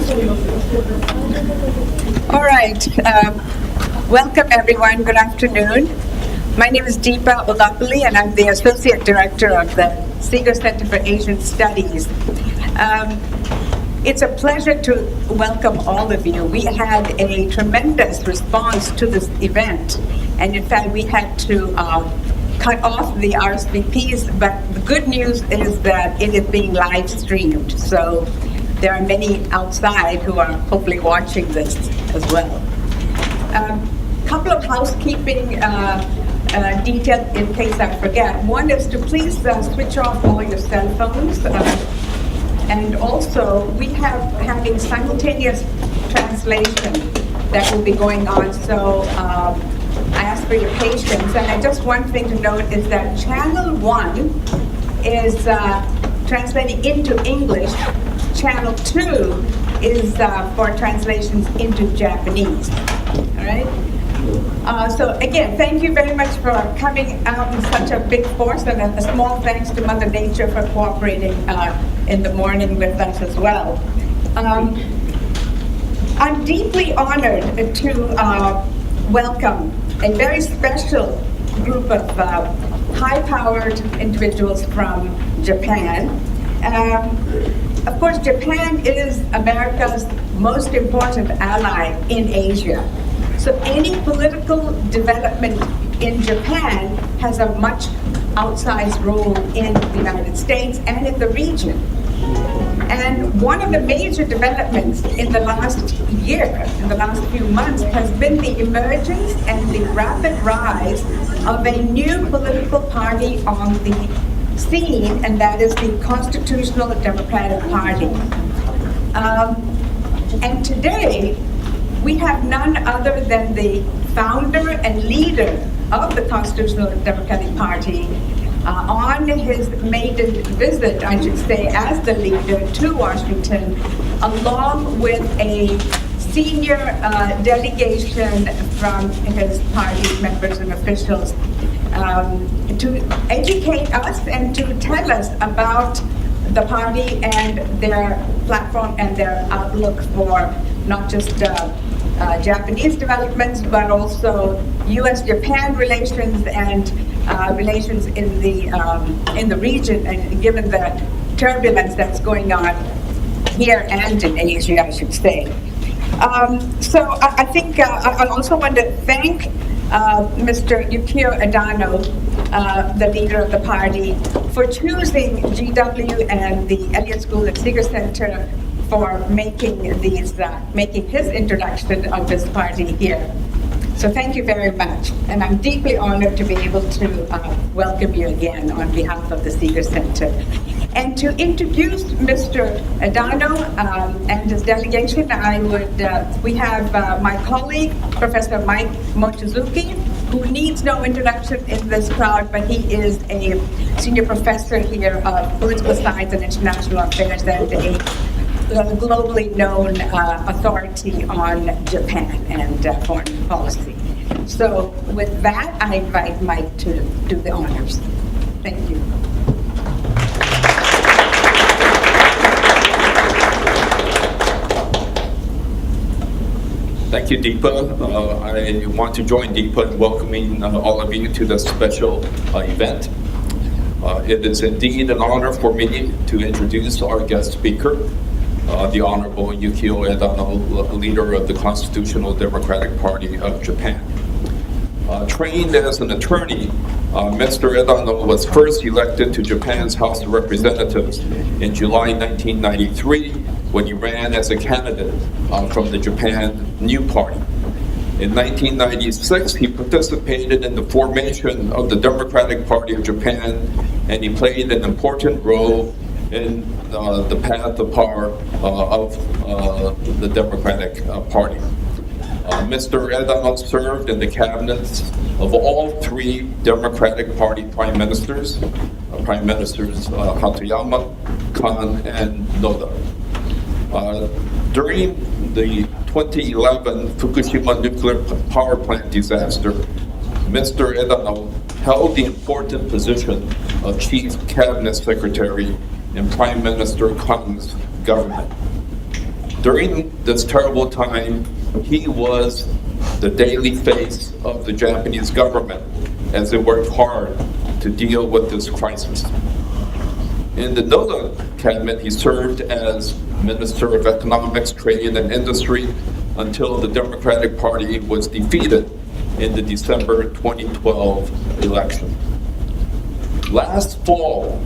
All right. Welcome, everyone. Good afternoon. My name is Deepa Olapalli, and I'm the Associate Director of the Seeger Center for Asian Studies. It's a pleasure to welcome all of you. We had a tremendous response to this event, and in fact, we had to cut off the RSVPs, but the good news is that it is being live streamed. So there are many outside who are hopefully watching this as well. Couple of housekeeping details in case I forget. One is to please switch off all your cell phones. And also, we have having simultaneous translation that will be going on. So I ask for your patience. And just one thing to note is that Channel 1 is translating into English. Channel 2 is for translations into Japanese. All right? So again, thank you very much for coming out in such a big force, and a small thanks to Mother Nature for cooperating in the morning with us as well. I'm deeply honored to welcome a very special group of high-powered individuals from Japan. Of course, Japan is America's most important ally in Asia. So any political development in Japan has a much outsized role in the United States and in the region. And one of the major developments in the last year, in the last few months, has been the emergence and the rapid rise of a new political party on the scene, and that is the Constitutional Democratic Party. And today, we have none other than the founder and leader of the Constitutional Democratic Party on his maiden visit, I should say, as the leader to Washington, along with a senior delegation from his party members and officials to educate us and to tell us about the party and their platform and their outlook for not just Japanese developments, but also U.S.-Japan relations and relations in the region, and given the turbulence that's going on here and in Asia, I should say. So I think I also want to thank Mr. Yukio Edano, the leader of the party, for choosing GW and the Elliott School and Seeger Center for making his introduction of this party here. So thank you very much, and I'm deeply honored to be able to welcome you again on behalf of the Seeger Center. And to introduce Mr. Edano and his delegation, we have my colleague, Professor Mike Mochizuki, who needs no introduction in this crowd, but he is a senior professor here of political science and international affairs and a globally known authority on Japan and foreign policy. So with that, I invite Mike to do the honors. Thank you. Thank you, Deepa. I want to join Deepa in welcoming all of you to this special event. It is indeed an honor for me to introduce our guest speaker, the Honorable Yukio Edano, leader of the Constitutional Democratic Party of Japan. Trained as an attorney, Mr. Edano was first elected to Japan's House of Representatives in July 1993 when he ran as a candidate from the Japan New Party. In 1996, he participated in the formation of the Democratic Party of Japan, and he played an important role in the path of power of the Democratic Party. Mr. Edano served in the cabinets of all three Democratic Party prime ministers, Hatoyama, Kan, and Noda. During the 2011 Fukushima nuclear power plant disaster, Mr. Edano held the important position of Chief Cabinet Secretary in Prime Minister Kan's government. During this terrible time, he was the daily face of the Japanese government as they worked hard to deal with this crisis. In the Noda cabinet, he served as Minister of Economics, Trade, and Industry until the Democratic Party was defeated in the December 2012 election. Last fall,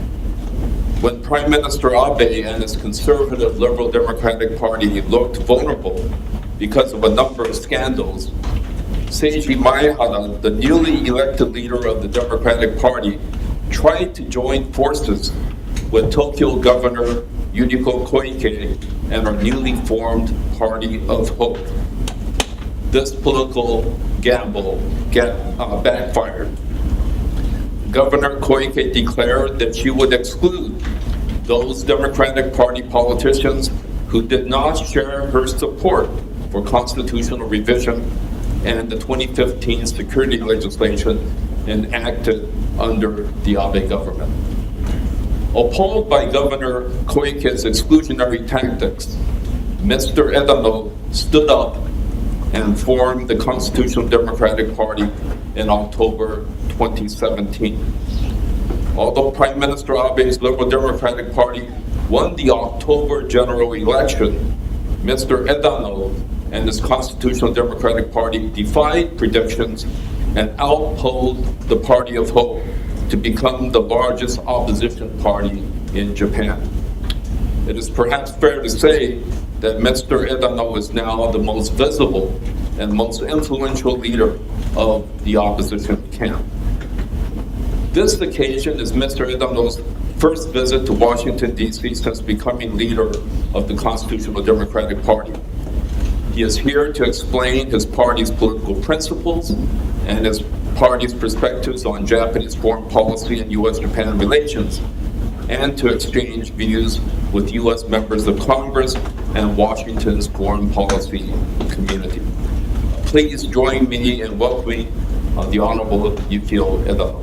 when Prime Minister Abe and his conservative Liberal Democratic Party looked vulnerable because of a number of scandals, Seiji Maehara, the newly elected leader of the Democratic Party, tried to join forces with Tokyo Governor Yukio Koike and our newly formed Party of Hope. This political gamble backfired. Governor Koike declared that she would exclude those Democratic Party politicians who did not share her support for constitutional revision and the 2015 security legislation enacted under the Abe government. Appalled by Governor Koike's exclusionary tactics, Mr. Edano stood up and formed the Constitutional Democratic Party in October 2017. Although Prime Minister Abe's Liberal Democratic Party won the October general election, Mr. Edano and his Constitutional Democratic Party defied predictions and outpolled the Party of Hope to become the largest opposition party in Japan. It is perhaps fair to say that Mr. Edano is now the most visible and most influential leader of the opposition camp. This occasion is Mr. Edano's first visit to Washington, D.C. since becoming leader of the Constitutional Democratic Party. He is here to explain his party's political principles and his party's perspectives on Japanese foreign policy and U.S.-Japan relations, and to exchange views with U.S. members of Congress and Washington's foreign policy community. Please join me in welcoming the Honorable Yukio Edano.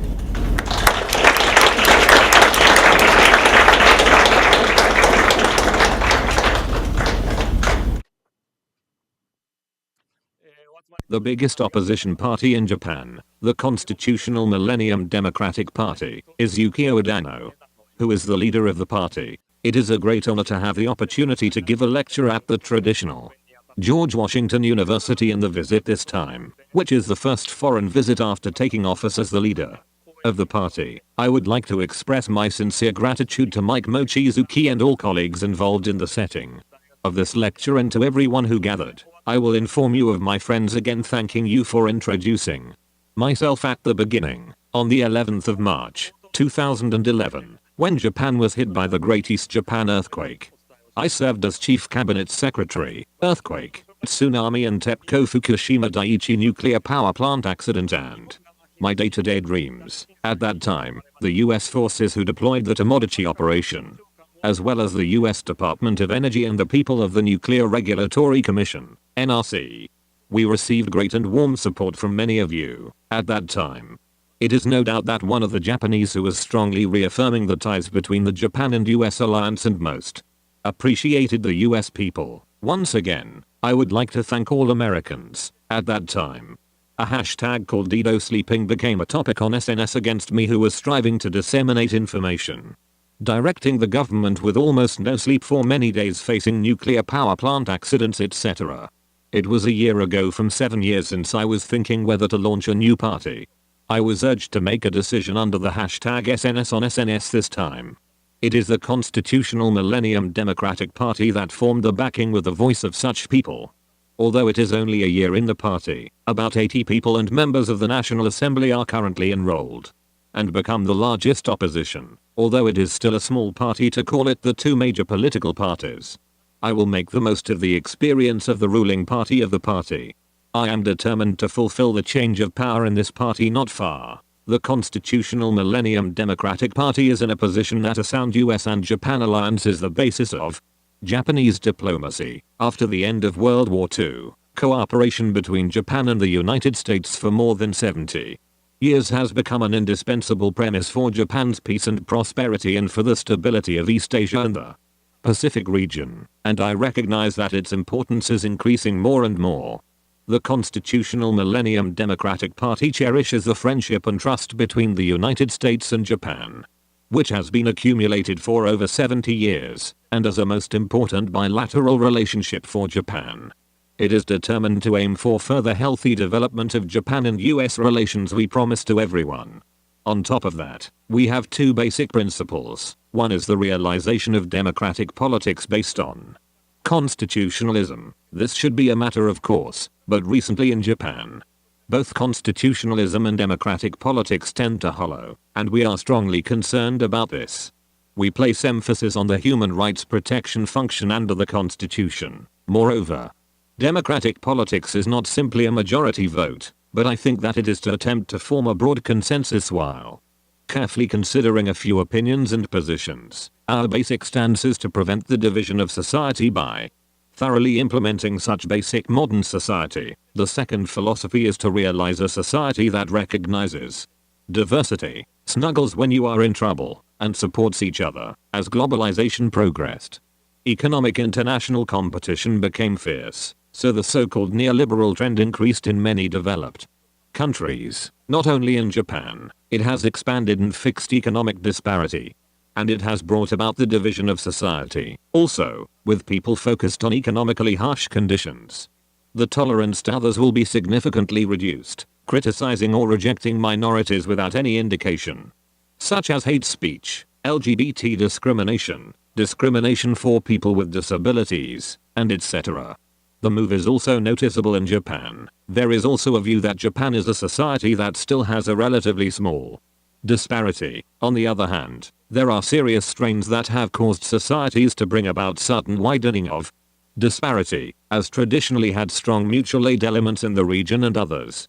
The biggest opposition party in Japan, the Constitutional Millennium Democratic Party, is Yukio Edano, who is the leader of the party. It is a great honor to have the opportunity to give a lecture at the traditional George Washington University in the visit this time, which is the first foreign visit after taking office as the leader of the party. I would like to express my sincere gratitude to Mike Mochizuki and all colleagues involved in the setting of this lecture, and to everyone who gathered. I will inform you of my friends again, thanking you for introducing myself at the beginning. On the 11th of March, 2011, when Japan was hit by the Great East Japan earthquake, I served as Chief Cabinet Secretary. Earthquake, tsunami and TEPCO Fukushima Daiichi nuclear power plant accident, and my day-to-day dreams. At that time, the US forces who deployed the Tomodachi operation, as well as the US Department of Energy and the people of the Nuclear Regulatory Commission, NRC. We received great and warm support from many of you at that time. It is no doubt that one of the Japanese who was strongly reaffirming the ties between the Japan and US alliance and most appreciated the US people. Once again, I would like to thank all Americans. At that time, a hashtag called Dido Sleeping became a topic on SNS against me, who was striving to disseminate information, directing the government with almost no sleep for many days, facing nuclear power plant accidents, etc. It was a year ago from 7 years since I was thinking whether to launch a new party. I was urged to make a decision under the hashtag SNS on SNS this time. It is the Constitutional Millennium Democratic Party that formed the backing with the voice of such people. Although it is only a year in the party, about 80 people and members of the National Assembly are currently enrolled and become the largest opposition. Although it is still a small party to call it the two major political parties, I will make the most of the experience of the ruling party of the party. I am determined to fulfill the change of power in this party not far. The Constitutional Millennium Democratic Party is in a position that a sound US and Japan alliance is the basis of Japanese diplomacy. After the end of World War II, cooperation between Japan and the United States for more than 70 years has become an indispensable premise for Japan's peace and prosperity and for the stability of East Asia and the Pacific region, and I recognize that its importance is increasing more and more. The Constitutional Millennium Democratic Party cherishes the friendship and trust between the United States and Japan, which has been accumulated for over 70 years, and as a most important bilateral relationship for Japan. It is determined to aim for further healthy development of Japan and US relations we promise to everyone. On top of that, we have two basic principles. One is the realization of democratic politics based on constitutionalism. This should be a matter of course, but recently in Japan, both constitutionalism and democratic politics tend to hollow, and we are strongly concerned about this. We place emphasis on the human rights protection function under the Constitution. Moreover, democratic politics is not simply a majority vote, but I think that it is to attempt to form a broad consensus while carefully considering a few opinions and positions. Our basic stance is to prevent the division of society by thoroughly implementing such basic modern society. The second philosophy is to realize a society that recognizes diversity, snuggles when you are in trouble, and supports each other. As globalization progressed, economic international competition became fierce, so the so-called neoliberal trend increased in many developed countries. Not only in Japan, it has expanded and fixed economic disparity, and it has brought about the division of society. Also, with people focused on economically harsh conditions, the tolerance to others will be significantly reduced, criticizing or rejecting minorities without any indication, such as hate speech, LGBT discrimination, discrimination for people with disabilities, and etc. The move is also noticeable in Japan. There is also a view that Japan is a society that still has a relatively small disparity. On the other hand, there are serious strains that have caused societies to bring about sudden widening of disparity, as traditionally had strong mutual aid elements in the region and others.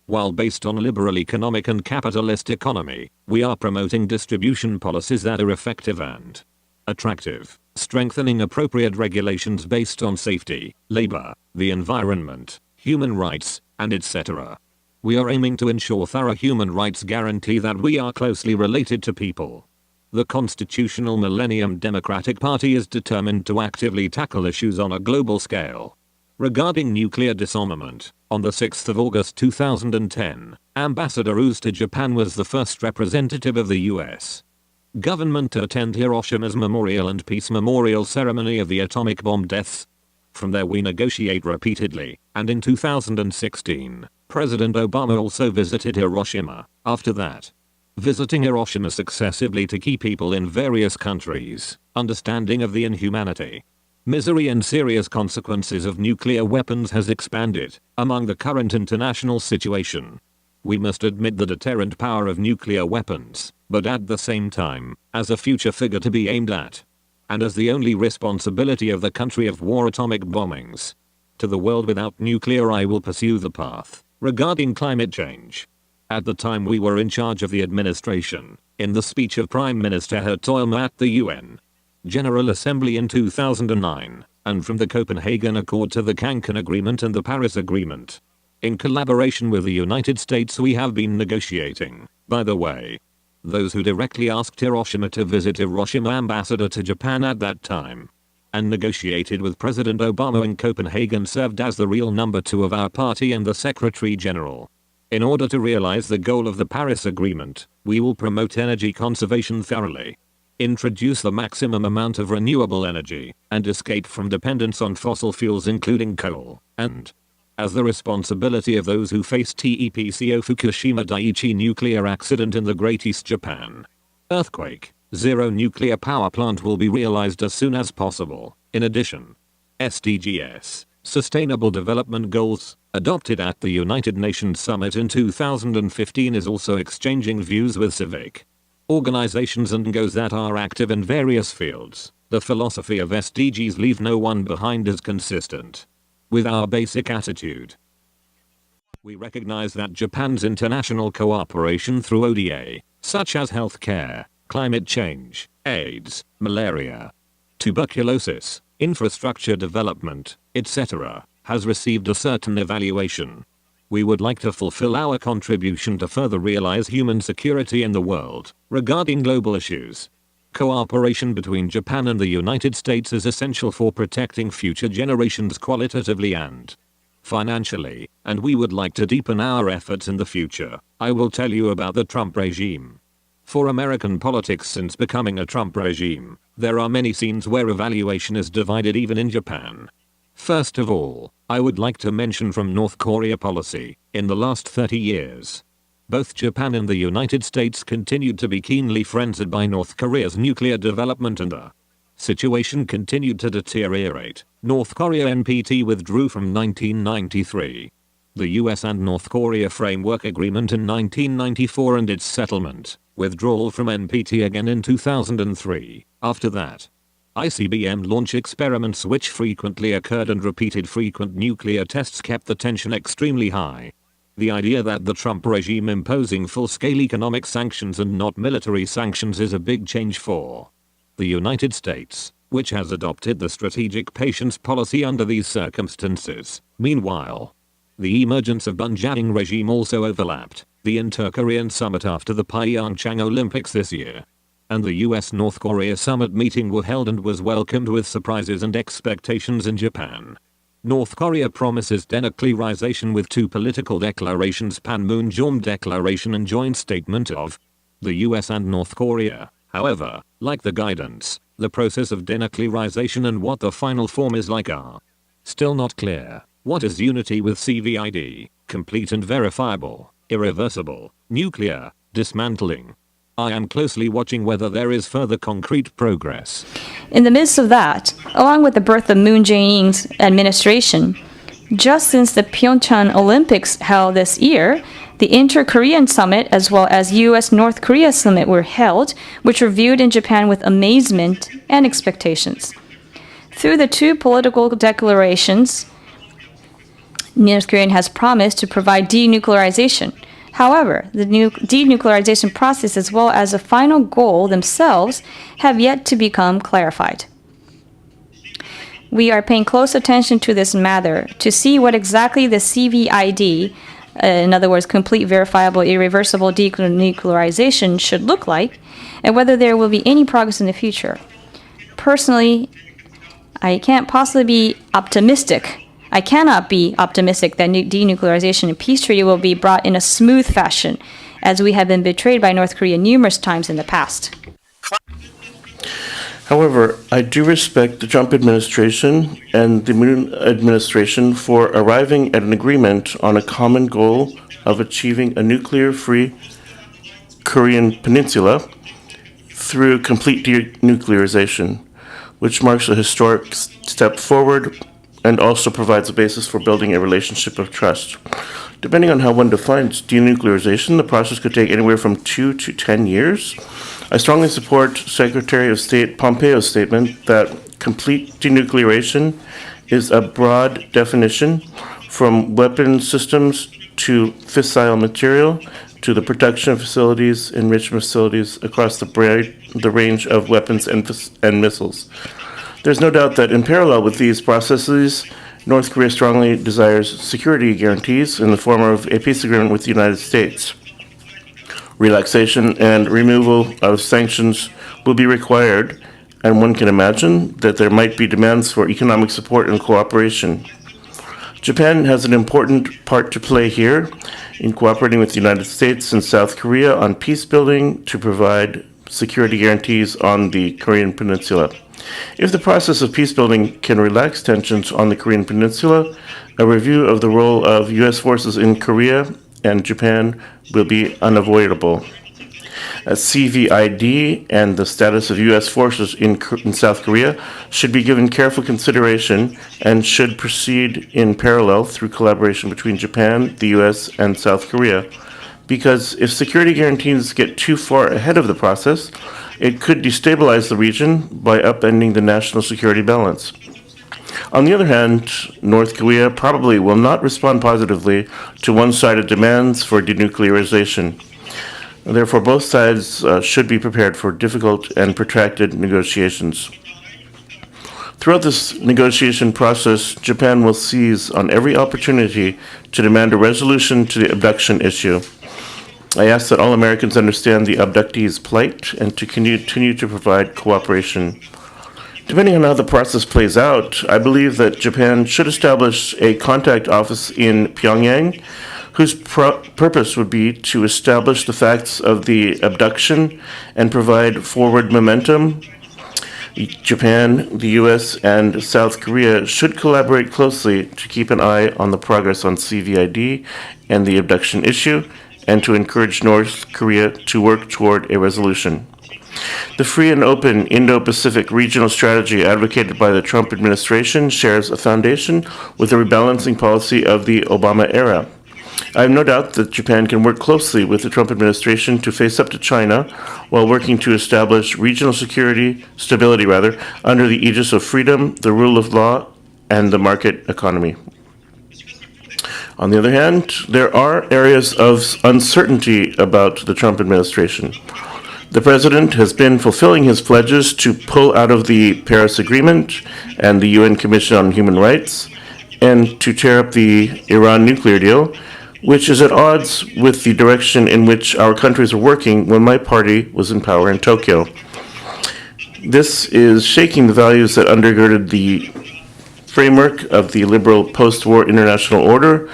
While based on liberal economic and capitalist economy, we are promoting distribution policies that are effective and attractive, strengthening appropriate regulations based on safety, labor, the environment, human rights, and etc. We are aiming to ensure thorough human rights guarantee that we are closely related to people. The Constitutional Millennium Democratic Party is determined to actively tackle issues on a global scale. Regarding nuclear disarmament, on the 6th of August 2010, Ambassador Oz to Japan was the first representative of the US government to attend Hiroshima's Memorial and Peace Memorial ceremony of the atomic bomb deaths. From there we negotiate repeatedly, and in 2016, President Obama also visited Hiroshima. After that, visiting Hiroshima successively to key people in various countries, understanding of the inhumanity, misery and serious consequences of nuclear weapons has expanded among the current international situation. We must admit the deterrent power of nuclear weapons, but at the same time, as a future figure to be aimed at, and as the only responsibility of the country of war atomic bombings. To the world without nuclear I will pursue the path. Regarding climate change, at the time we were in charge of the administration, in the speech of Prime Minister Hertoilma at the UN General Assembly in 2009, and from the Copenhagen Accord to the Cancun Agreement and the Paris Agreement, in collaboration with the United States we have been negotiating. By the way, those who directly asked Hiroshima to visit Hiroshima ambassador to Japan at that time, and negotiated with President Obama in Copenhagen served as the real number 2 of our party and the Secretary General. In order to realize the goal of the Paris Agreement, we will promote energy conservation thoroughly, introduce the maximum amount of renewable energy, and escape from dependence on fossil fuels including coal, and as the responsibility of those who faced TEPCO Fukushima Daiichi nuclear accident in the Great East Japan earthquake, zero nuclear power plant will be realized as soon as possible. In addition, SDGs, Sustainable Development Goals, adopted at the United Nations Summit in 2015 is also exchanging views with civic organizations and NGOs that are active in various fields. The philosophy of SDGs leave no one behind is consistent with our basic attitude. We recognize that Japan's international cooperation through ODA, such as healthcare, climate change, AIDS, malaria, tuberculosis, infrastructure development, etc., has received a certain evaluation. We would like to fulfill our contribution to further realize human security in the world. Regarding global issues, Cooperation between Japan and the United States is essential for protecting future generations qualitatively and financially, and we would like to deepen our efforts in the future. I will tell you about the Trump regime. For American politics, since becoming a Trump regime, there are many scenes where evaluation is divided even in Japan. First of all, I would like to mention from North Korea policy. In the last 30 years, both Japan and the United States continued to be keenly frenzied by North Korea's nuclear development, and the situation continued to deteriorate. North Korea NPT withdrew from 1993. The US and North Korea Framework Agreement in 1994 and its settlement, withdrawal from NPT again in 2003. After that, ICBM launch experiments which frequently occurred and repeated frequent nuclear tests kept the tension extremely high. The idea that the Trump regime imposing full-scale economic sanctions and not military sanctions is a big change for the United States, which has adopted the strategic patience policy under these circumstances. Meanwhile, the emergence of Bunjang regime also overlapped the Inter-Korean Summit after the Pyeongchang Olympics this year, and the US-North Korea summit meeting were held and was welcomed with surprises and expectations in Japan. North Korea promises denuclearization with two political declarations: Panmunjom Declaration and Joint Statement of the US and North Korea. However, like the guidance, the process of denuclearization and what the final form is like are still not clear. What is unity with CVID? Complete and verifiable, irreversible, nuclear, dismantling. I am closely watching whether there is further concrete progress. In the midst of that, along with the birth of Moon Jae-in's administration, just since the Pyeongchang Olympics held this year, the Inter-Korean Summit as well as US-North Korea Summit were held, which were viewed in Japan with amazement and expectations. Through the two political declarations, North Korea has promised to provide denuclearization. However, the denuclearization process as well as the final goal themselves have yet to become clarified. We are paying close attention to this matter to see what exactly the CVID, in other words, complete, verifiable, irreversible denuclearization should look like, and whether there will be any progress in the future. Personally, I can't possibly be optimistic. I cannot be optimistic that denuclearization and peace treaty will be brought in a smooth fashion, as we have been betrayed by North Korea numerous times in the past. However, I do respect the Trump administration and the Moon administration for arriving at an agreement on a common goal of achieving a nuclear-free Korean peninsula through complete denuclearization, which marks a historic step forward and also provides a basis for building a relationship of trust. Depending on how one defines denuclearization, the process could take anywhere from 2 to 10 years. I strongly support Secretary of State Pompeo's statement that complete denuclearization is a broad definition from weapon systems to fissile material to the production facilities, enrichment facilities across the range of weapons and missiles. There's no doubt that in parallel with these processes, North Korea strongly desires security guarantees in the form of a peace agreement with the United States. Relaxation and removal of sanctions will be required, and one can imagine that there might be demands for economic support and cooperation. Japan has an important part to play here in cooperating with the United States and South Korea on peace building to provide security guarantees on the Korean Peninsula. If the process of peace building can relax tensions on the Korean Peninsula, a review of the role of U.S. forces in Korea and Japan will be unavoidable. CVID and the status of U.S. forces in South Korea should be given careful consideration and should proceed in parallel through collaboration between Japan, the U.S., and South Korea. Because if security guarantees get too far ahead of the process, it could destabilize the region by upending the national security balance. On the other hand, North Korea probably will not respond positively to one-sided demands for denuclearization. Therefore, both sides should be prepared for difficult and protracted negotiations. Throughout this negotiation process, Japan will seize on every opportunity to demand a resolution to the abduction issue. I ask that all Americans understand the abductees' plight and to continue to provide cooperation. Depending on how the process plays out, I believe that Japan should establish a contact office in Pyongyang, whose purpose would be to establish the facts of the abduction and provide forward momentum. Japan, the US, and South Korea should collaborate closely to keep an eye on the progress on CVID and the abduction issue, and to encourage North Korea to work toward a resolution. The free and open Indo-Pacific regional strategy advocated by the Trump administration shares a foundation with the rebalancing policy of the Obama era. I have no doubt that Japan can work closely with the Trump administration to face up to China while working to establish regional stability under the aegis of freedom, the rule of law, and the market economy. On the other hand, there are areas of uncertainty about the Trump administration. The president has been fulfilling his pledges to pull out of the Paris Agreement and the UN Commission on Human Rights and to tear up the Iran nuclear deal, which is at odds with the direction in which our countries were working when my party was in power in Tokyo. This is shaking the values that undergirded the framework of the liberal post-war international order,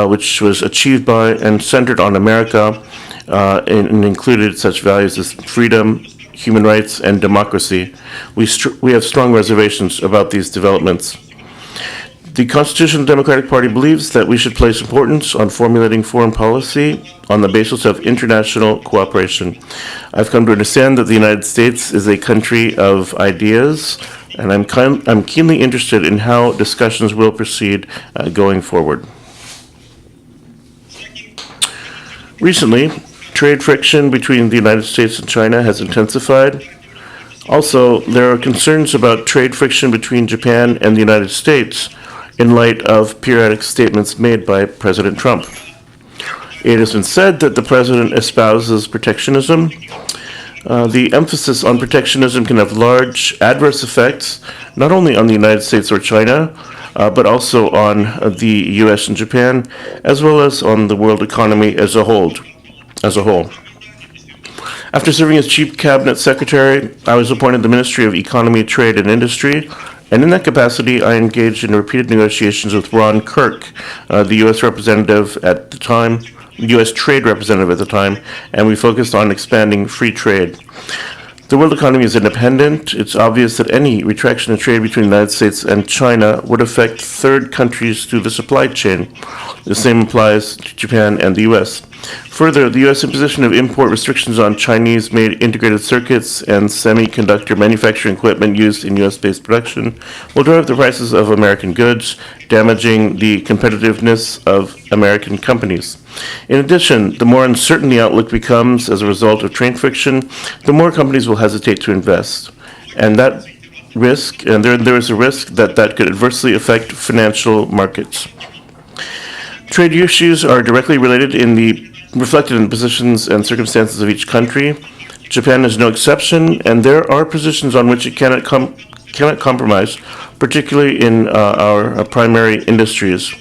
which was achieved by and centered on America, and included such values as freedom, human rights, and democracy. We have strong reservations about these developments. The Constitutional Democratic Party believes that we should place importance on formulating foreign policy on the basis of international cooperation. I've come to understand that the United States is a country of ideas, and I'm keenly interested in how discussions will proceed going forward. Recently, trade friction between the United States and China has intensified. Also, there are concerns about trade friction between Japan and the United States in light of periodic statements made by President Trump. It has been said that the president espouses protectionism. The emphasis on protectionism can have large adverse effects, not only on the United States or China, but also on the US and Japan, as well as on the world economy as a whole. After serving as Chief Cabinet Secretary, I was appointed the Ministry of Economy, Trade, and Industry, and in that capacity, I engaged in repeated negotiations with Ron Kirk, the U.S. representative at the time, U.S. trade representative at the time, and we focused on expanding free trade. The world economy is independent. It's obvious that any retraction of trade between the United States and China would affect third countries through the supply chain. The same applies to Japan and the U.S. Further, the U.S. imposition of import restrictions on Chinese-made integrated circuits and semiconductor manufacturing equipment used in U.S.-based production will drive the prices of American goods, damaging the competitiveness of American companies. In addition, the more uncertain the outlook becomes as a result of trade friction, the more companies will hesitate to invest. And there is a risk that could adversely affect financial markets. Trade issues are directly reflected in the positions and circumstances of each country. Japan is no exception, and there are positions on which it cannot compromise, particularly in our primary industries.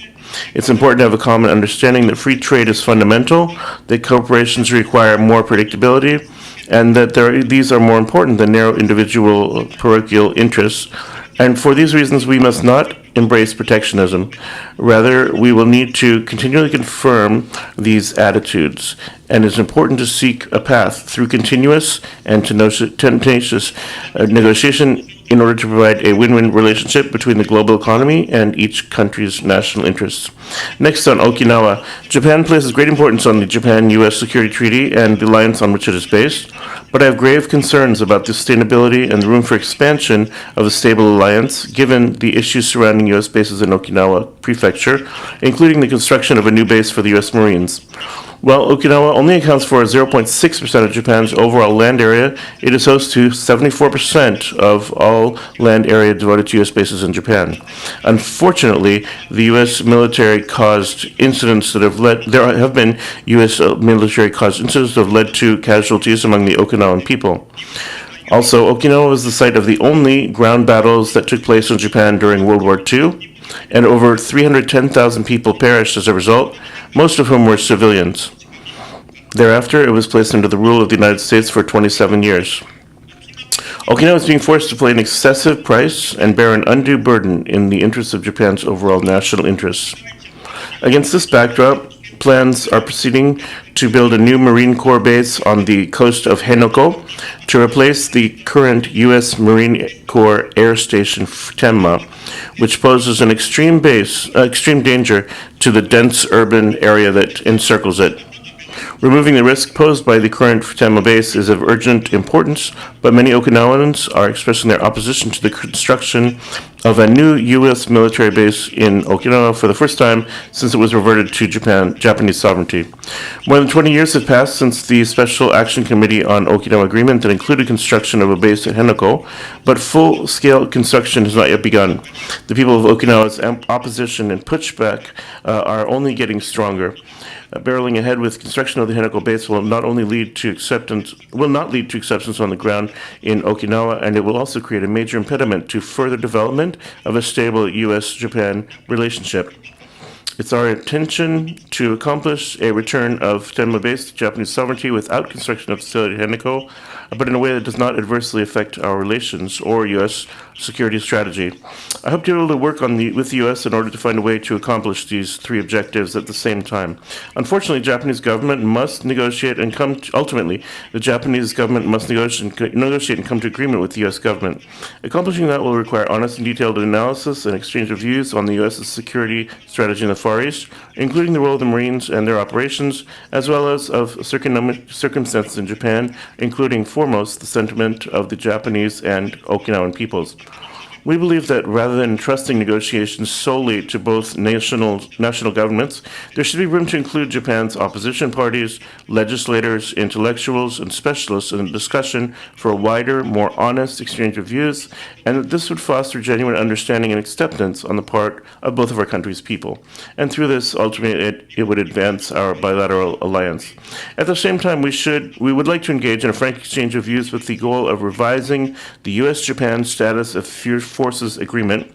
It's important to have a common understanding that free trade is fundamental, that corporations require more predictability, and that these are more important than narrow individual parochial interests. And for these reasons, we must not embrace protectionism. Rather, we will need to continually confirm these attitudes. And it's important to seek a path through continuous and tenacious negotiation in order to provide a win-win relationship between the global economy and each country's national interests. Next, on Okinawa, Japan places great importance on the Japan-U.S. Security Treaty and the alliance on which it is based, but I have grave concerns about the sustainability and the room for expansion of a stable alliance, given the issues surrounding U.S. bases in Okinawa Prefecture, including the construction of a new base for the U.S. Marines. While Okinawa only accounts for 0.6% of Japan's overall land area, it is host to 74% of all land area devoted to U.S. bases in Japan. Unfortunately, the U.S. military-caused incidents that have led to casualties among the Okinawan people. Also, Okinawa was the site of the only ground battles that took place in Japan during World War II, and over 310,000 people perished as a result, most of whom were civilians. Thereafter, it was placed under the rule of the United States for 27 years. Okinawa is being forced to pay an excessive price and bear an undue burden in the interests of Japan's overall national interests. Against this backdrop, plans are proceeding to build a new Marine Corps base on the coast of Henoko to replace the current U.S. Marine Corps Air Station Futenma, which poses an extreme danger to the dense urban area that encircles it. Removing the risk posed by the current Futenma base is of urgent importance, but many Okinawans are expressing their opposition to the construction of a new U.S. military base in Okinawa for the first time since it was reverted to Japanese sovereignty. More than 20 years have passed since the Special Action Committee on Okinawa Agreement that included construction of a base at Henoko, but full-scale construction has not yet begun. The people of Okinawa's opposition and pushback are only getting stronger. Barreling ahead with construction of the Henoko base will not lead to acceptance on the ground in Okinawa, and it will also create a major impediment to further development of a stable U.S.-Japan relationship. It's our intention to accomplish a return of Futenma base to Japanese sovereignty without construction of the facility at Henoko, but in a way that does not adversely affect our relations or U.S. security strategy. I hope to be able to work with the U.S. in order to find a way to accomplish these three objectives at the same time. Unfortunately, the Japanese government must negotiate and ultimately, the Japanese government must negotiate and come to agreement with the U.S. government. Accomplishing that will require honest and detailed analysis and exchange of views on the U.S.'s security strategy in the Far East, including the role of the Marines and their operations, as well as of circumstances in Japan, including foremost the sentiment of the Japanese and Okinawan peoples. We believe that rather than entrusting negotiations solely to both national governments, there should be room to include Japan's opposition parties, legislators, intellectuals, and specialists in a discussion for a wider, more honest exchange of views, and that this would foster genuine understanding and acceptance on the part of both of our country's people. And through this, ultimately, it would advance our bilateral alliance. At the same time, we would like to engage in a frank exchange of views with the goal of revising the U.S.-Japan Status of Forces Agreement,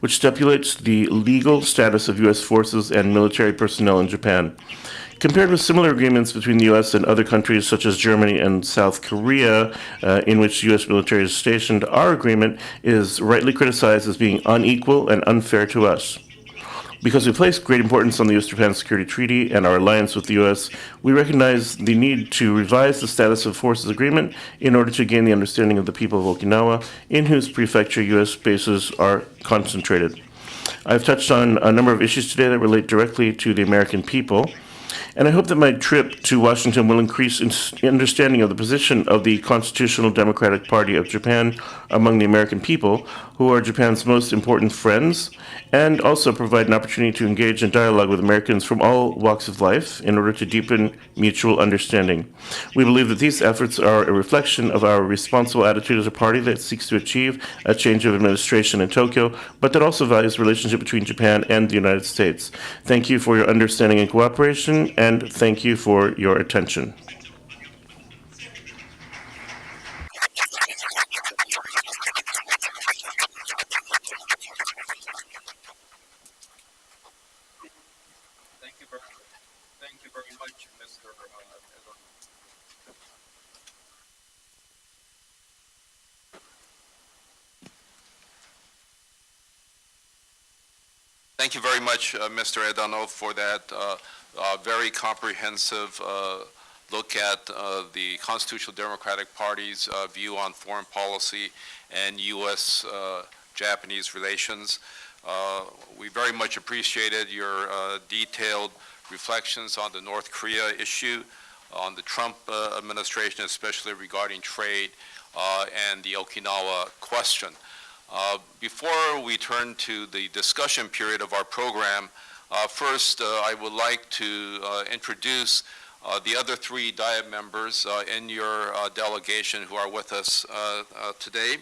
which stipulates the legal status of U.S. forces and military personnel in Japan. Compared with similar agreements between the U.S. and other countries such as Germany and South Korea, in which U.S. military is stationed, our agreement is rightly criticized as being unequal and unfair to us. Because we place great importance on the U.S.-Japan Security Treaty and our alliance with the U.S., we recognize the need to revise the Status of Forces Agreement in order to gain the understanding of the people of Okinawa, in whose prefecture U.S. bases are concentrated. I've touched on a number of issues today that relate directly to the American people, and I hope that my trip to Washington will increase understanding of the position of the Constitutional Democratic Party of Japan among the American people, who are Japan's most important friends, and also provide an opportunity to engage in dialogue with Americans from all walks of life in order to deepen mutual understanding. We believe that these efforts are a reflection of our responsible attitude as a party that seeks to achieve a change of administration in Tokyo, but that also values the relationship between Japan and the United States. Thank you for your understanding and cooperation, and thank you for your attention. Thank you very much, Mr. Edano. Thank you very much, Mr. Edano, for that very comprehensive look at the Constitutional Democratic Party's view on foreign policy and U.S.-Japanese relations. We very much appreciated your detailed reflections on the North Korea issue, on the Trump administration, especially regarding trade and the Okinawa question. Before we turn to the discussion period of our program, first I would like to introduce the other three Diet members in your delegation who are with us today.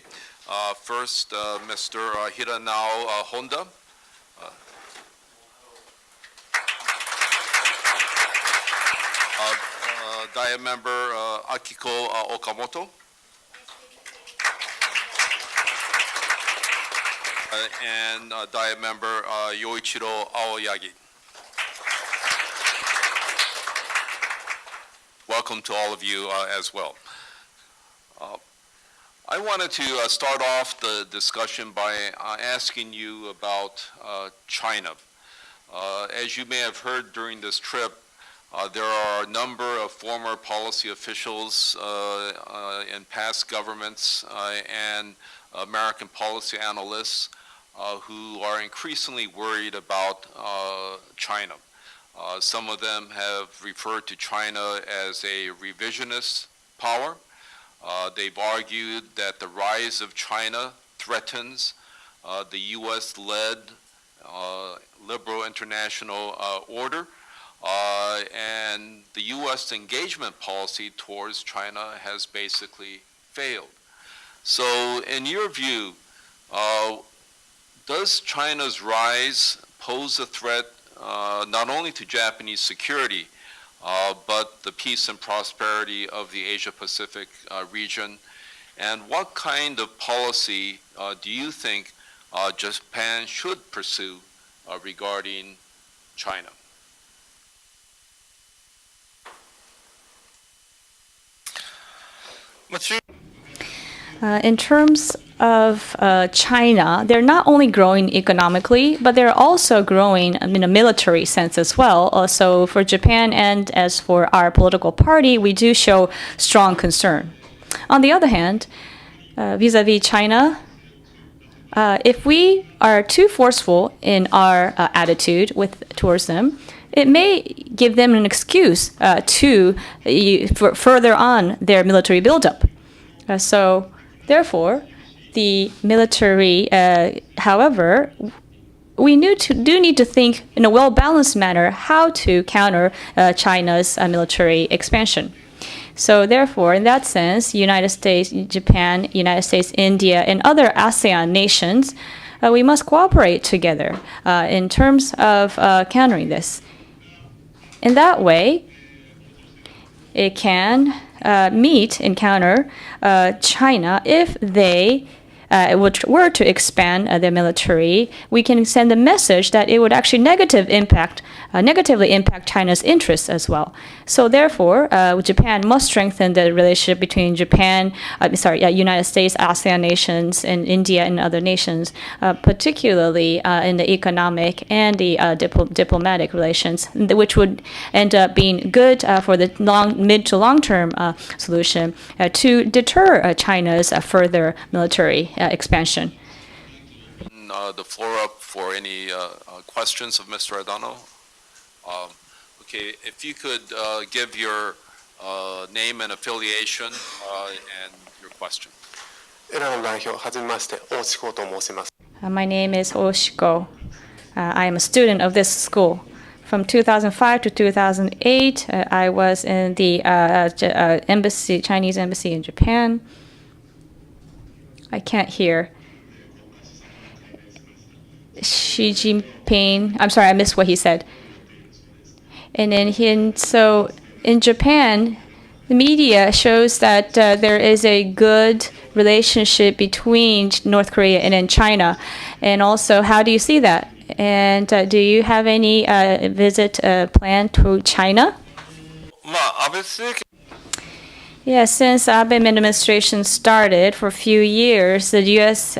First, Mr. Hiranao Honda. Diet member Akiko Okamoto. And Diet member Yoichiro Aoyagi. welcome to all of you as well. I wanted to start off the discussion by asking you about China. As you may have heard during this trip, there are a number of former policy officials in past governments and American policy analysts who are increasingly worried about China. Some of them have referred to China as a revisionist power. They've argued that the rise of China threatens the U.S.-led liberal international order, and the U.S. engagement policy towards China has basically failed. So in your view, does China's rise pose a threat not only to Japanese security, but the peace and prosperity of the Asia-Pacific region? And what kind of policy do you think Japan should pursue regarding China? In terms of China, they're not only growing economically, but they're also growing in a military sense as well. So for Japan and as for our political party, we do show strong concern. On the other hand, vis-a-vis China, if we are too forceful in our attitude towards them, it may give them an excuse to further on their military buildup. So therefore, the military, however, we do need to think in a well-balanced manner how to counter China's military expansion. So therefore, in that sense, United States, Japan, United States, India, and other ASEAN nations, we must cooperate together in terms of countering this. In that way, it can meet and counter China if they were to expand their military. We can send a message that it would actually negatively impact China's interests as well. So therefore, Japan must strengthen the relationship between United States, ASEAN nations, and India and other nations, particularly in the economic and the diplomatic relations, which would end up being good for the mid to long-term solution to deter China's further military expansion. The floor up for any questions of Mr. Edano. Okay, if you could give your name and affiliation and your question. My name is Oshiko. I am a student of this school. From 2005 to 2008, I was in the Chinese embassy in Japan. I can't hear. Xi Jinping. I'm sorry, I missed what he said. And then so in Japan, the media shows that there is a good relationship between North Korea and then China. And also, how do you see that? And do you have any visit plan to China? Yeah, since Abe administration started for a few years, the U.S.,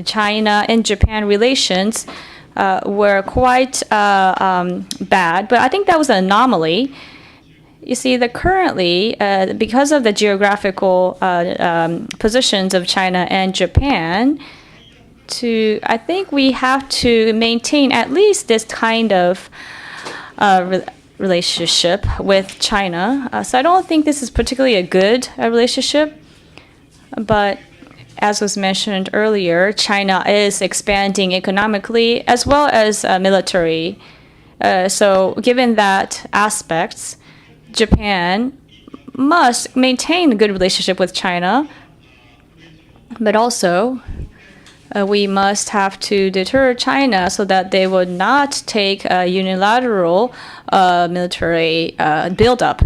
China, and Japan relations were quite bad, but I think that was an anomaly. You see, that currently, because of the geographical positions of China and Japan, I think we have to maintain at least this kind of relationship with China. So I don't think this is particularly a good relationship, but as was mentioned earlier, China is expanding economically as well as military. So given that aspects, Japan must maintain a good relationship with China, but also we must have to deter China so that they would not take a unilateral military buildup.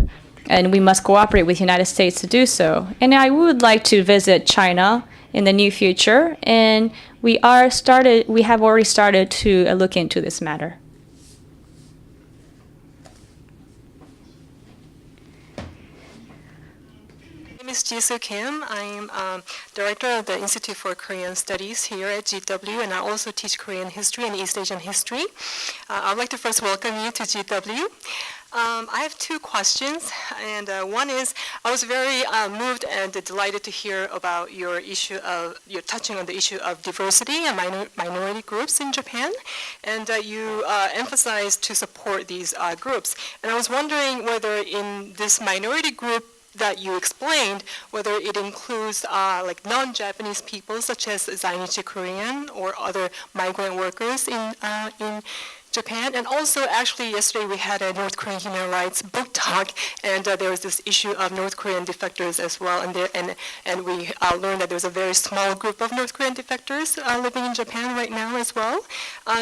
And we must cooperate with the United States to do so. And I would like to visit China in the near future, and we have already started to look into this matter. is Jisoo Kim. I'm director of the Institute for Korean Studies here at GW, and I also teach Korean history and East Asian history. I'd like to first welcome you to GW. I have two questions, and one is I was very moved and delighted to hear about your issue of you're touching on the issue of diversity and minority groups in Japan, and you emphasized to support these groups. And I was wondering whether in this minority group that you explained, whether it includes like non-Japanese people such as Zainichi Korean or other migrant workers in Japan. And also, actually, yesterday we had a North Korean human rights book talk, and there was this issue of North Korean defectors as well. And we learned that there's a very small group of North Korean defectors living in Japan right now as well.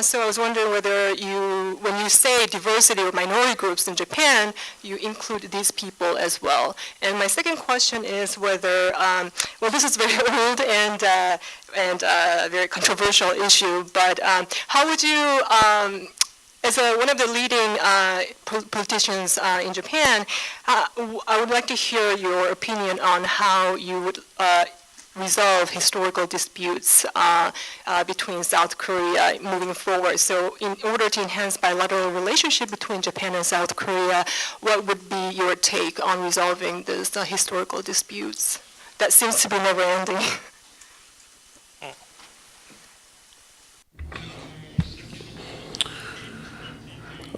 So I was wondering whether you, when you say diversity or minority groups in Japan, you include these people as well. And my second question is whether, well, this is very old and a very controversial issue, but how would you, as one of the leading politicians in Japan, I would like to hear your opinion on how you would resolve historical disputes between South Korea moving forward. So in order to enhance bilateral relationship between Japan and South Korea, what would be your take on resolving these historical disputes? That seems to be never ending.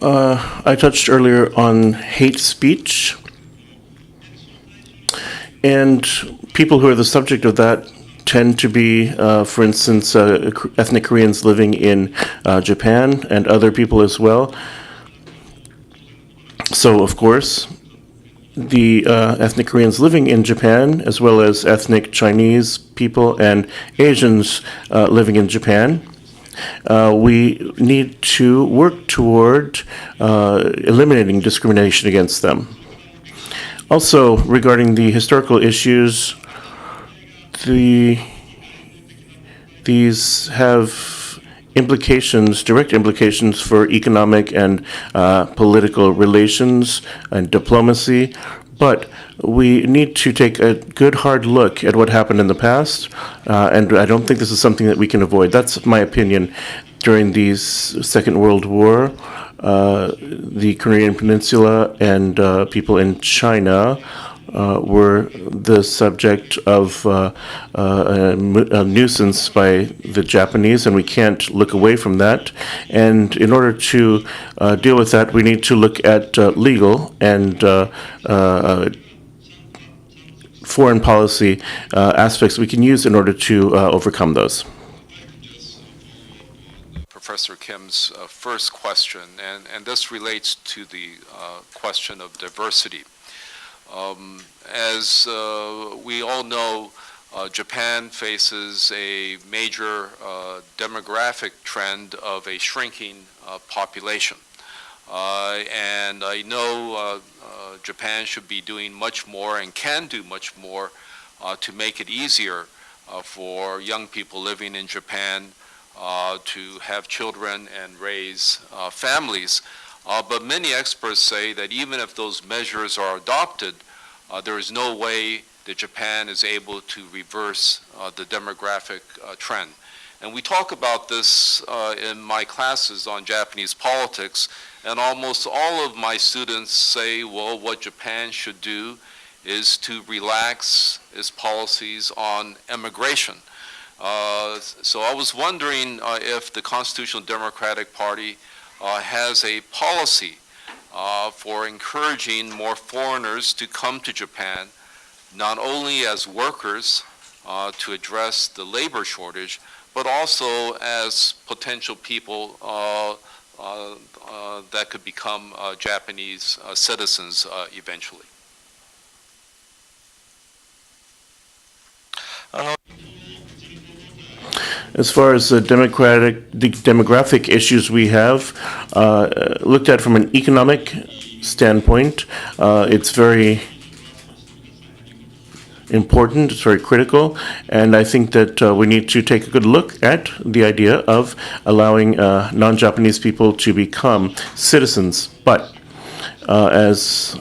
I touched earlier on hate speech, and people who are the subject of that tend to be, for instance, ethnic Koreans living in Japan and other people as well. So, of course, the ethnic Koreans living in Japan, as well as ethnic Chinese people and Asians living in Japan, we need to work toward eliminating discrimination against them. Also, regarding the historical issues, these have implications, direct implications for economic and political relations and diplomacy, but we need to take a good hard look at what happened in the past, and I don't think this is something that we can avoid. That's my opinion. During the Second World War, the Korean Peninsula and people in China were the subject of a nuisance by the Japanese, and we can't look away from that. And in order to deal with that, we need to look at legal and foreign policy aspects we can use in order to overcome those. Professor Kim's first question, and this relates to the question of diversity. As we all know, Japan faces a major demographic trend of a shrinking population. And I know Japan should be doing much more and can do much more to make it easier for young people living in Japan to have children and raise families. But many experts say that even if those measures are adopted, there is no way that Japan is able to reverse the demographic trend. And we talk about this in my classes on Japanese politics, and almost all of my students say, well, what Japan should do is to relax its policies on immigration. So I was wondering if the Constitutional Democratic Party has a policy for encouraging more foreigners to come to Japan, not only as workers to address the labor shortage, but also as potential people that could become Japanese citizens eventually. As far as the demographic issues we have, looked at from an economic standpoint, it's very important, it's very critical, and I think that we need to take a good look at the idea of allowing non-Japanese people to become citizens. But as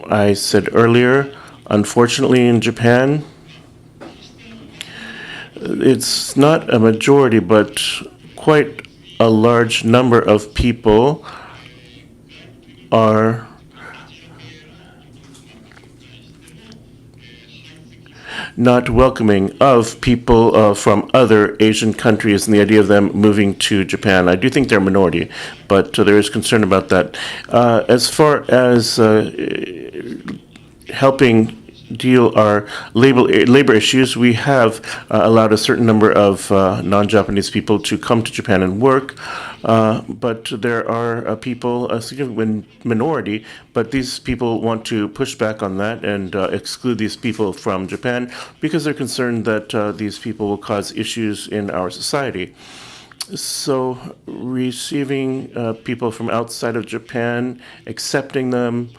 I said earlier, Unfortunately, in Japan, it's not a majority, but quite a large number of people are not welcoming of people from other Asian countries and the idea of them moving to Japan. I do think they're a minority, but there is concern about that. As far as helping deal our labor issues, we have allowed a certain number of non-Japanese people to come to Japan and work, but there are people, a significant minority, but these people want to push back on that and exclude these people from Japan because they're concerned that these people will cause issues in our society. So receiving people from outside of Japan, accepting them,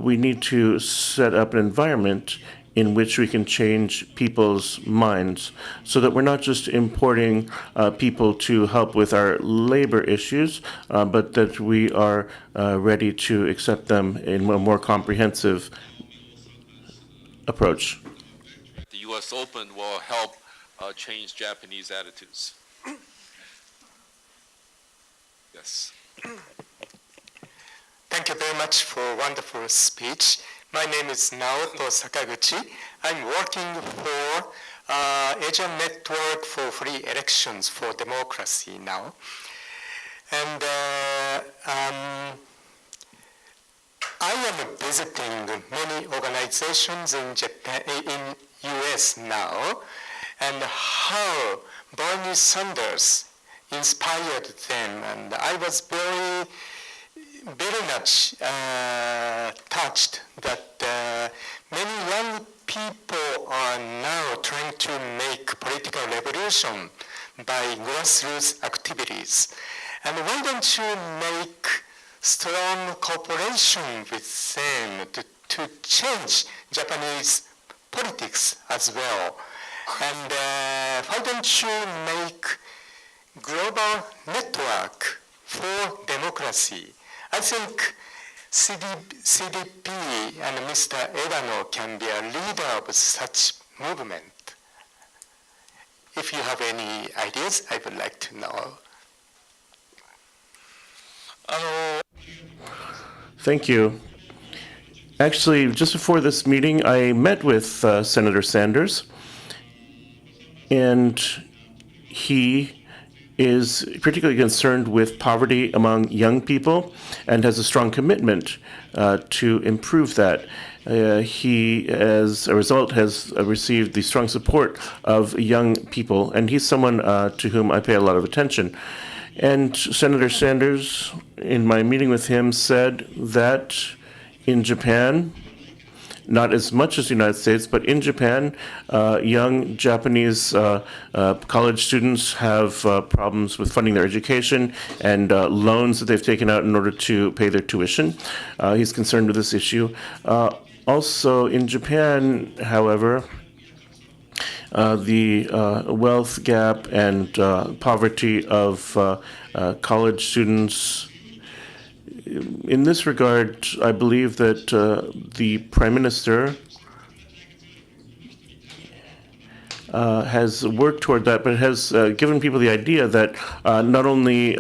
we need to set up an environment in which we can change people's minds so that we're not just importing people to help with our labor issues, but that we are ready to accept them in a more comprehensive approach. The U.S. Open will help change Japanese attitudes. Yes. Thank you very much for a wonderful speech. My name is Naoto Sakaguchi. I'm working for Asian Network for Free Elections for Democracy now. And I am visiting many organizations in Japan, in US now, and how Bernie Sanders inspired them. And I was very much touched that many young people are now trying to make political revolution by grassroots activities. And why don't you make strong cooperation with them to change Japanese politics as well? And why don't you make global network for democracy? I think CDP and Mr. Edano can be a leader of such movement. If you have any ideas, I would like to know. Thank you. Actually, just before this meeting, I met with Senator Sanders, and he is particularly concerned with poverty among young people and has a strong commitment to improve that. He, as a result, has received the strong support of young people, and he's someone to whom I pay a lot of attention. And Senator Sanders, in my meeting with him, said that in Japan, not as much as the United States, but in Japan, young Japanese college students have problems with funding their education and loans that they've taken out in order to pay their tuition. He's concerned with this issue. Also, in Japan, however, the wealth gap and poverty of college students. In this regard, I believe that the Prime Minister has worked toward that, but has given people the idea that not only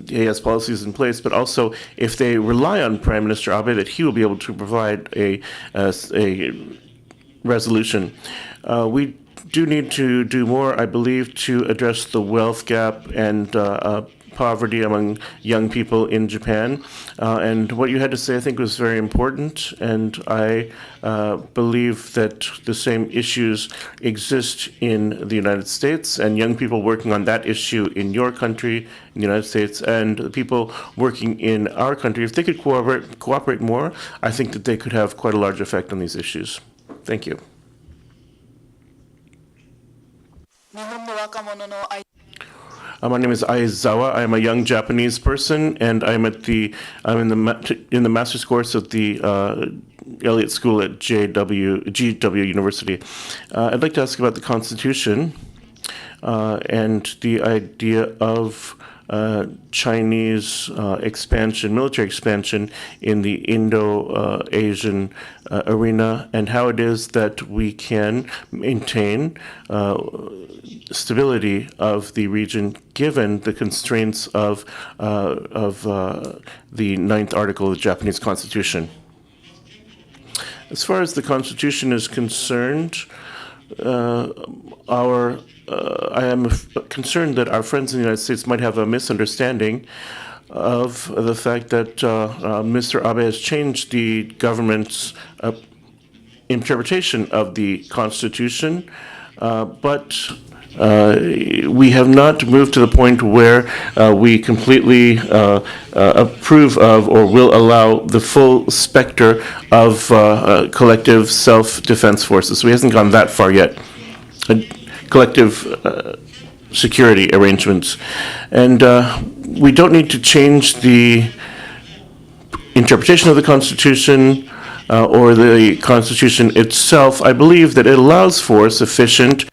he has policies in place, but also if they rely on Prime Minister Abe, that he will be able to provide a resolution. We do need to do more, I believe, to address the wealth gap and poverty among young people in Japan. And what you had to say, I think, was very important. And I believe that the same issues exist in the United States, and young people working on that issue in your country, in the United States, and the people working in our country, if they could cooperate more, I think that they could have quite a large effect on these issues. Thank you. My name is Aizawa. I'm a young Japanese person, and I'm in the master's course at the Elliott School at GW University. I'd like to ask about the Constitution and the idea of Chinese expansion, military expansion in the Indo-Asian arena, and how it is that we can maintain stability of the region given the constraints of the ninth article of the Japanese Constitution. As far as the Constitution is concerned, I am concerned that our friends in the United States might have a misunderstanding of the fact that Mr. Abe has changed the government's interpretation of the Constitution, but we have not moved to the point where we completely approve of or will allow the full specter of collective self-defense forces. So he hasn't gone that far yet. Collective security arrangements. And we don't need to change the interpretation of the Constitution or the Constitution itself. I believe that it allows for sufficient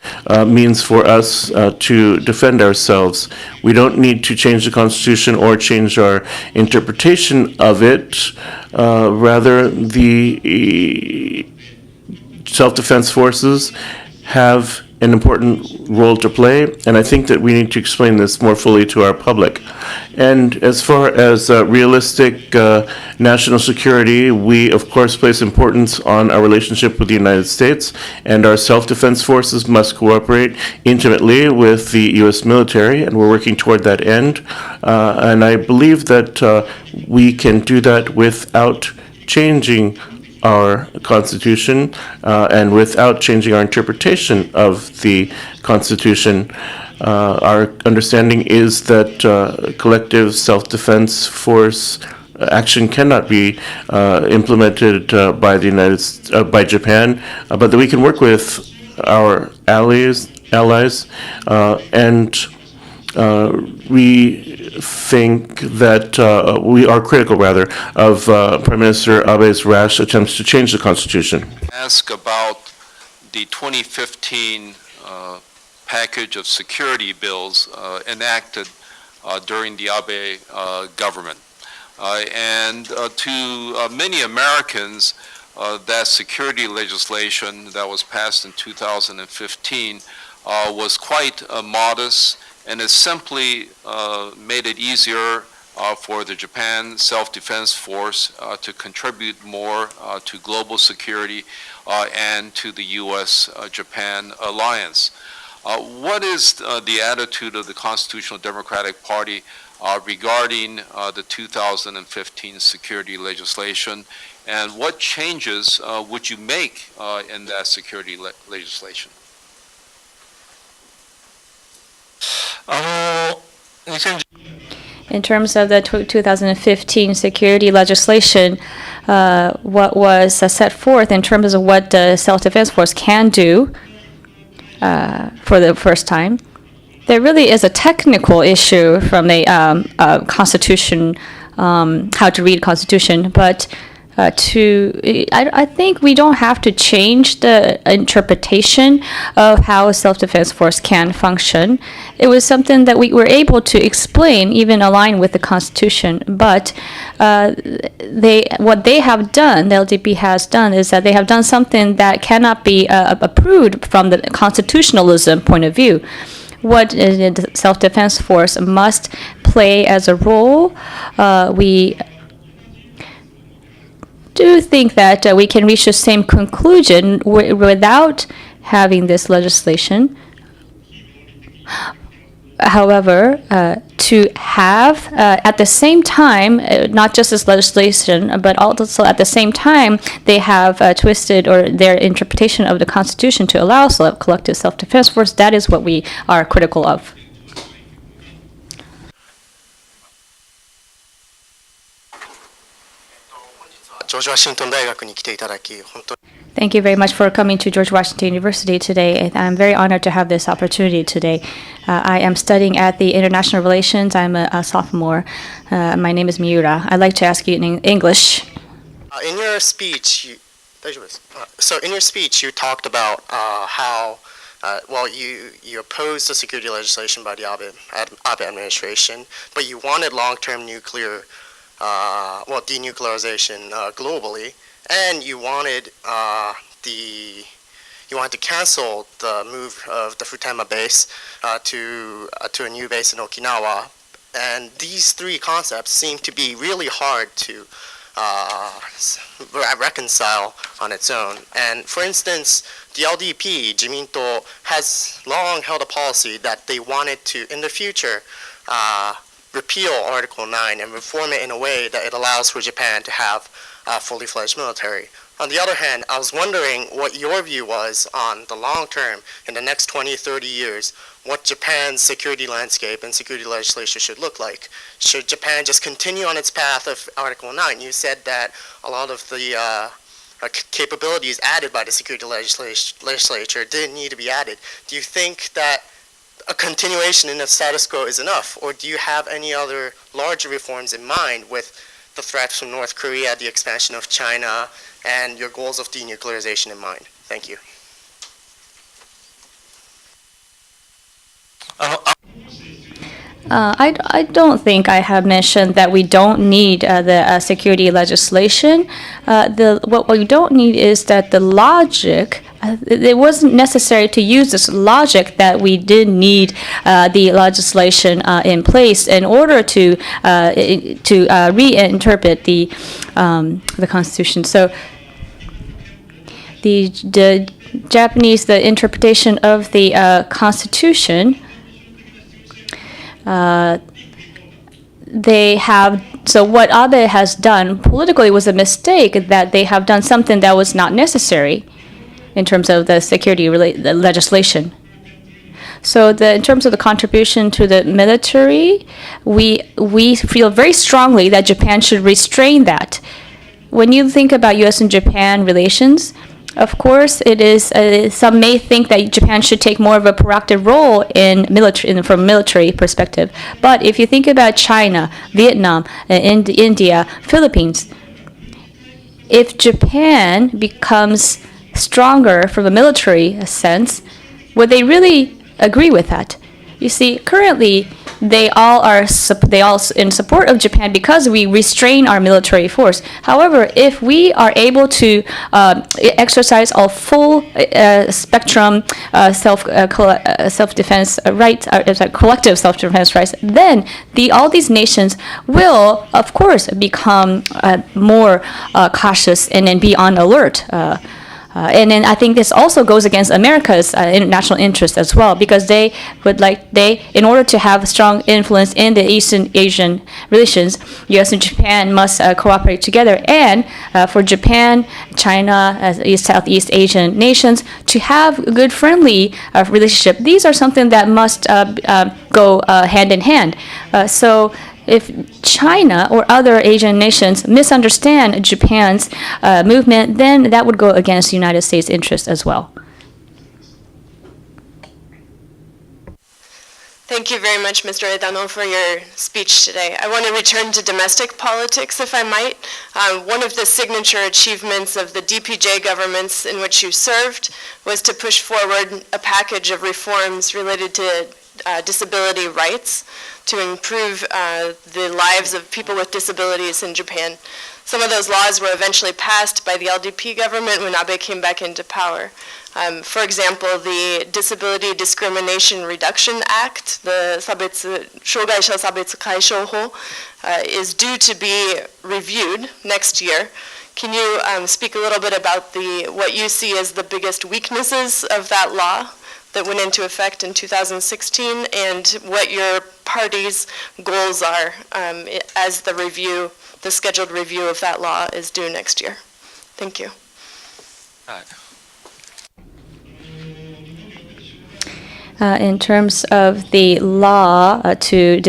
means for us to defend ourselves. We don't need to change the Constitution or change our interpretation of it. Rather, the self-defense forces have an important role to play, and I think that we need to explain this more fully to our public. And as far as realistic national security, we of course place importance on our relationship with the United States, and our self-defense forces must cooperate intimately with the U.S. military, and we're working toward that end. And I believe that we can do that without changing our Constitution and without changing our interpretation of the Constitution. Our understanding is that collective self-defense force action cannot be implemented by by Japan, but that we can work with our allies, and we think that we are critical, rather, of Prime Minister Abe's rash attempts to change the Constitution. Ask about the 2015 package of security bills enacted during the Abe government. And to many Americans, that security legislation that was passed in 2015 was quite modest, and it simply made it easier for the Japan Self-Defense Force to contribute more to global security and to the U.S.-Japan alliance. What is the attitude of the Constitutional Democratic Party regarding the 2015 security legislation, and what changes would you make in that security legislation? In terms of the 2015 security legislation, what was set forth in terms of what the self-defense force can do for the first time, there really is a technical issue from the Constitution, how to read Constitution, but I think we don't have to change the interpretation of how a self-defense force can function. It was something that we were able to explain, even align with the Constitution. But what they have done, the LDP has done, is that they have done something that cannot be approved from the constitutionalism point of view. What the self-defense force must play as a role, we do think that we can reach the same conclusion without having this legislation. However, to have at the same time, not just this legislation, but also at the same time, they have twisted or their interpretation of the Constitution to allow collective self-defense force. That is what we are critical of. Thank you very much for coming to George Washington University today. I'm very honored to have this opportunity today. I am studying at the International Relations. I'm a sophomore. My name is Miura. I'd like to ask you in English. In your speech, you talked about how well, you opposed the security legislation by the Abe administration, but you wanted long-term nuclear, denuclearization globally, and you wanted to cancel the move of the Futenma base to a new base in Okinawa. And these three concepts seem to be really hard to reconcile on its own. And for instance, the LDP, Jiminto, has long held a policy that they wanted to, in the future, repeal Article 9 and reform it in a way that it allows for Japan to have a fully fledged military. On the other hand, I was wondering what your view was on the long term, in the next 20, 30 years, what Japan's security landscape and security legislation should look like. Should Japan just continue on its path of Article 9? You said that a lot of the capabilities added by the security legislature didn't need to be added. Do you think that a continuation in the status quo is enough, or do you have any other larger reforms in mind with the threats from North Korea, the expansion of China, and your goals of denuclearization in mind? Thank you. I don't think I have mentioned that we don't need the security legislation. What we don't need is that the logic. It wasn't necessary to use this logic that we did need the legislation in place in order to reinterpret the Constitution. So the Japanese interpretation of the Constitution. They have, so what Abe has done politically was a mistake, that they have done something that was not necessary in terms of the security the legislation. So in terms of the contribution to the military, we feel very strongly that Japan should restrain that. When you think about U.S. and Japan relations, of course, it is. Some may think that Japan should take more of a proactive role from a military perspective. But if you think about China, Vietnam, India, Philippines, if Japan becomes stronger from a military sense, would they really agree with that? You see, currently they all in support of Japan because we restrain our military force. However, if we are able to exercise our full spectrum self-defense rights, collective self-defense rights, then all these nations will, of course, become more cautious and then be on alert. And then I think this also goes against America's national interest as well, because in order to have strong influence in the Eastern Asian relations, U.S. and Japan must cooperate together. And for Japan, China, Southeast Asian nations to have a good friendly relationship, these are something that must go hand in hand. So if China or other Asian nations misunderstand Japan's movement, then that would go against the United States' interests as well. Thank you very much, Mr. Edano, for your speech today. I want to return to domestic politics, if I might. One of the signature achievements of the DPJ governments in which you served was to push forward a package of reforms related to disability rights to improve the lives of people with disabilities in Japan. Some of those laws were eventually passed by the LDP government when Abe came back into power. For example, the Disability Discrimination Reduction Act, the Shougaisha Sabetsu Kaishou Ho, is due to be reviewed next year. Can you speak a little bit about what you see as the biggest weaknesses of that law that went into effect in 2016, and what your party's goals are as the scheduled review of that law is due next year? Thank you. In terms of the law to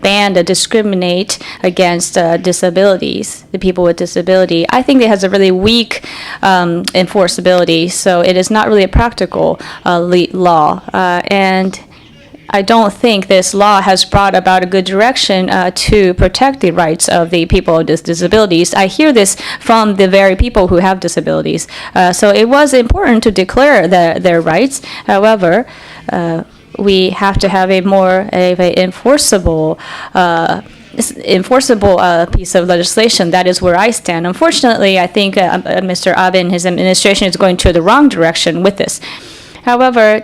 ban and discriminate against disabilities, the people with disability, I think it has a really weak enforceability, so it is not really a practical law. And I don't think this law has brought about a good direction to protect the rights of the people with disabilities. I hear this from the very people who have disabilities. So it was important to declare their rights. However, we have to have a more enforceable piece of legislation. That is where I stand. Unfortunately, I think Mr. Abe and his administration is going to the wrong direction with this. However,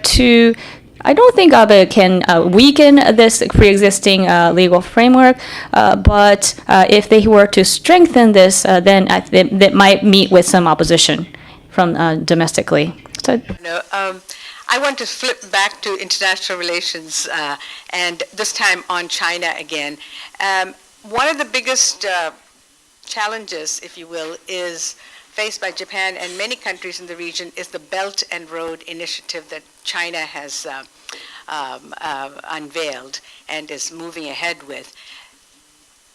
I don't think Abe can weaken this pre-existing legal framework, but if they were to strengthen this, then it might meet with some opposition from domestically. So, I want to flip back to international relations, and this time on China again. One of the biggest challenges, if you will, is faced by Japan and many countries in the region is the Belt and Road Initiative that China has unveiled and is moving ahead with.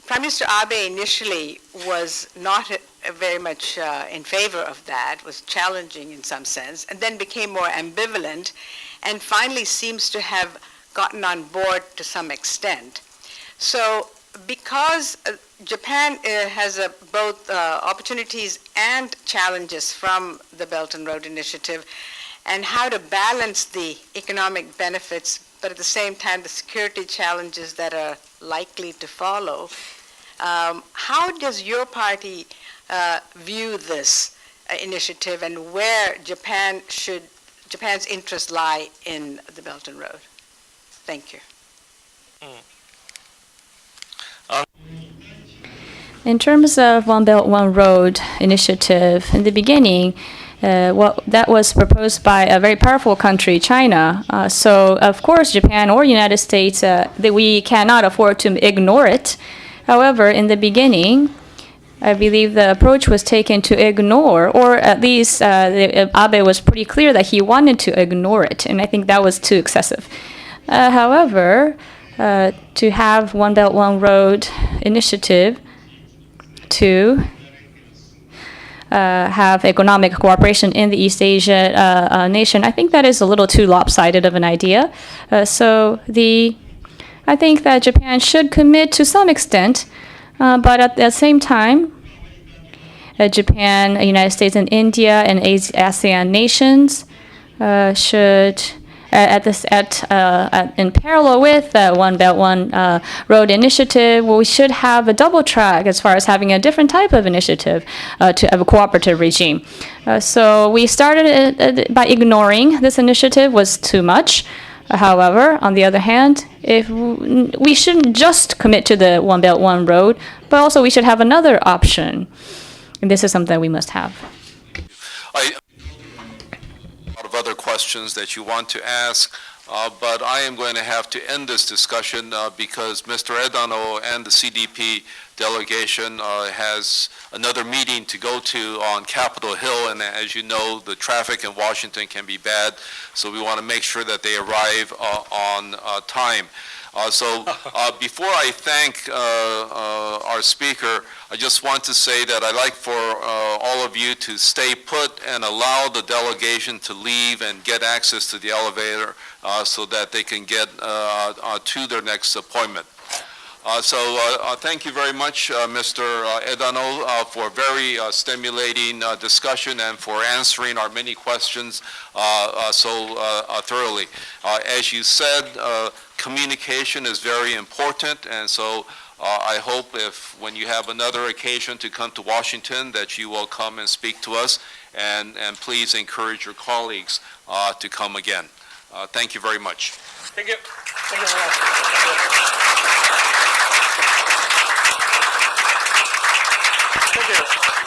Prime Minister Abe initially was not very much in favor of that, was challenging in some sense, and then became more ambivalent, and finally seems to have gotten on board to some extent. So because Japan has both opportunities and challenges from the Belt and Road Initiative, and how to balance the economic benefits, but at the same time the security challenges that are likely to follow, how does your party view this initiative, and where Japan's interests lie in the Belt and Road? Thank you. in terms of One Belt, One Road initiative, in the beginning, that was proposed by a very powerful country, China. So, of course, Japan or United States, we cannot afford to ignore it. However, in the beginning, I believe the approach was taken to ignore, or at least Abe was pretty clear that he wanted to ignore it, and I think that was too excessive. However, to have One Belt, One Road initiative to have economic cooperation in the East Asia nation, I think that is a little too lopsided of an idea. I think that Japan should commit to some extent, but at the same time, Japan, United States, and India and ASEAN nations should, in parallel with One Belt, One Road initiative, we should have a double track as far as having a different type of initiative to have a cooperative regime. So we started by ignoring this initiative was too much. However, on the other hand, if we shouldn't just commit to the One Belt, One Road, but also we should have another option. And this is something we must have. A lot of other questions that you want to ask, but I am going to have to end this discussion because Mr. Edano and the CDP delegation has another meeting to go to on Capitol Hill, and as you know, the traffic in Washington can be bad, so we want to make sure that they arrive on time. So before I thank our speaker, I just want to say that I'd like for all of you to stay put and allow the delegation to leave and get access to the elevator so that they can get to their next appointment. Thank you very much, Mr. Edano, for a very stimulating discussion and for answering our many questions so thoroughly. As you said, communication is very important, and so I hope when you have another occasion to come to Washington that you will come and speak to us, and please encourage your colleagues to come again. Thank you very much. Thank you. Thank you very much. Thank you.